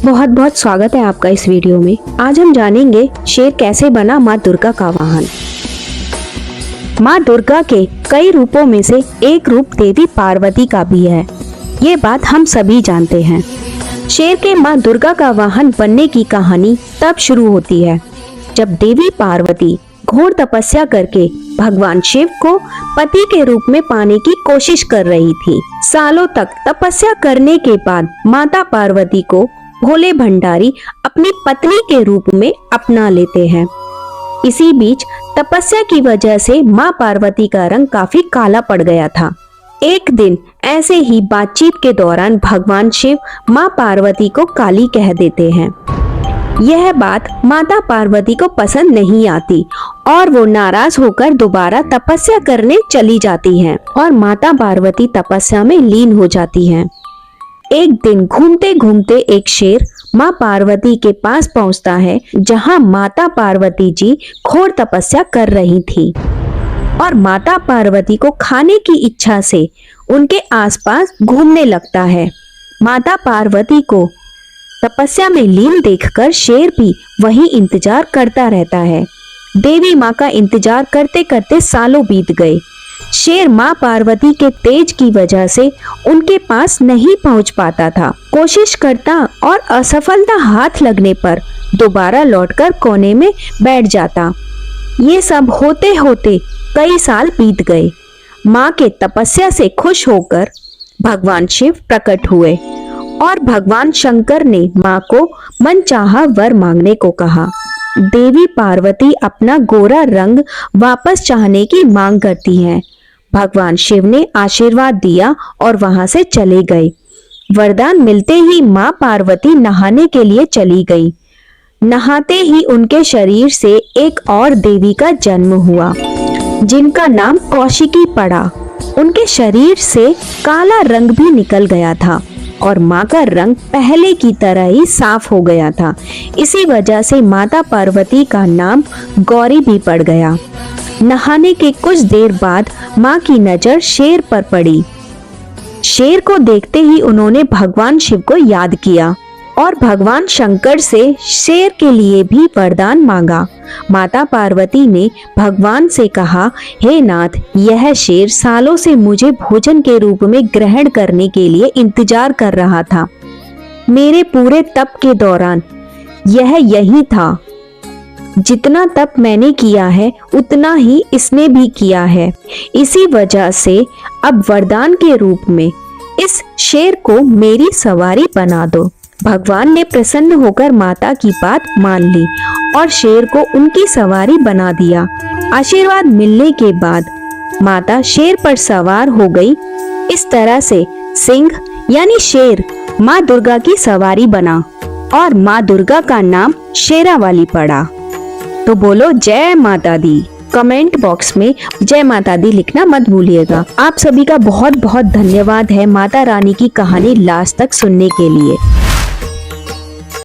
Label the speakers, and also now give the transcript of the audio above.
Speaker 1: बहुत बहुत स्वागत है आपका इस वीडियो में। आज हम जानेंगे शेर कैसे बना माँ दुर्गा का वाहन। माँ दुर्गा के कई रूपों में से एक रूप देवी पार्वती का भी है, ये बात हम सभी जानते हैं। शेर के माँ दुर्गा का वाहन बनने की कहानी तब शुरू होती है जब देवी पार्वती घोर तपस्या करके भगवान शिव को पति के रूप में पाने की कोशिश कर रही थी। सालों तक तपस्या करने के बाद माता पार्वती को भोले भंडारी अपनी पत्नी के रूप में अपना लेते हैं। इसी बीच तपस्या की वजह से माँ पार्वती का रंग काफी काला पड़ गया था। एक दिन ऐसे ही बातचीत के दौरान भगवान शिव माँ पार्वती को काली कह देते हैं। यह बात माता पार्वती को पसंद नहीं आती और वो नाराज होकर दोबारा तपस्या करने चली जाती हैं और माता पार्वती तपस्या में लीन हो जाती हैं। एक दिन घूमते घूमते एक शेर माँ पार्वती के पास पहुंचता है, जहां माता पार्वती जी घोर तपस्या कर रही थी और माता पार्वती को खाने की इच्छा से उनके आसपास घूमने लगता है। माता पार्वती को तपस्या में लीन देखकर शेर भी वही इंतजार करता रहता है। देवी माँ का इंतजार करते करते सालों बीत गए। शेर माँ पार्वती के तेज की वजह से उनके पास नहीं पहुंच पाता था। कोशिश करता और असफलता हाथ लगने पर दोबारा लौटकर कोने में बैठ जाता। ये सब होते होते कई साल बीत गए। माँ के तपस्या से खुश होकर भगवान शिव प्रकट हुए और भगवान शंकर ने माँ को मनचाहा वर मांगने को कहा। देवी पार्वती अपना गोरा रंग वापस चाहने की मांग करती हैं। भगवान शिव ने आशीर्वाद दिया और वहां से चले गए। वरदान मिलते ही माँ पार्वती नहाने के लिए चली गई। नहाते ही उनके शरीर से एक और देवी का जन्म हुआ, जिनका नाम कौशिकी पड़ा। उनके शरीर से काला रंग भी निकल गया था और माँ का रंग पहले की तरह ही साफ हो गया था। इसी वजह से माता पार्वती का नाम गौरी भी पड़ गया। नहाने के कुछ देर बाद माँ की नजर शेर पर पड़ी। शेर को देखते ही उन्होंने भगवान शिव को याद किया और भगवान शंकर से शेर के लिए भी वरदान मांगा। माता पार्वती ने भगवान से कहा, हे नाथ, यह शेर सालों से मुझे भोजन के रूप में ग्रहण करने के लिए इंतजार कर रहा था। मेरे पूरे तप के दौरान यह यही था। जितना तप मैंने किया है उतना ही इसने भी किया है। इसी वजह से अब वरदान के रूप में इस शेर को मेरी सवारी बना दो। भगवान ने प्रसन्न होकर माता की बात मान ली और शेर को उनकी सवारी बना दिया। आशीर्वाद मिलने के बाद माता शेर पर सवार हो गई। इस तरह से सिंह यानी शेर माँ दुर्गा की सवारी बना और माँ दुर्गा का नाम शेरावाली पड़ा। तो बोलो जय माता दी। कमेंट बॉक्स में जय माता दी लिखना मत भूलिएगा। आप सभी का बहुत बहुत धन्यवाद है माता रानी की कहानी लास्ट तक सुनने के लिए।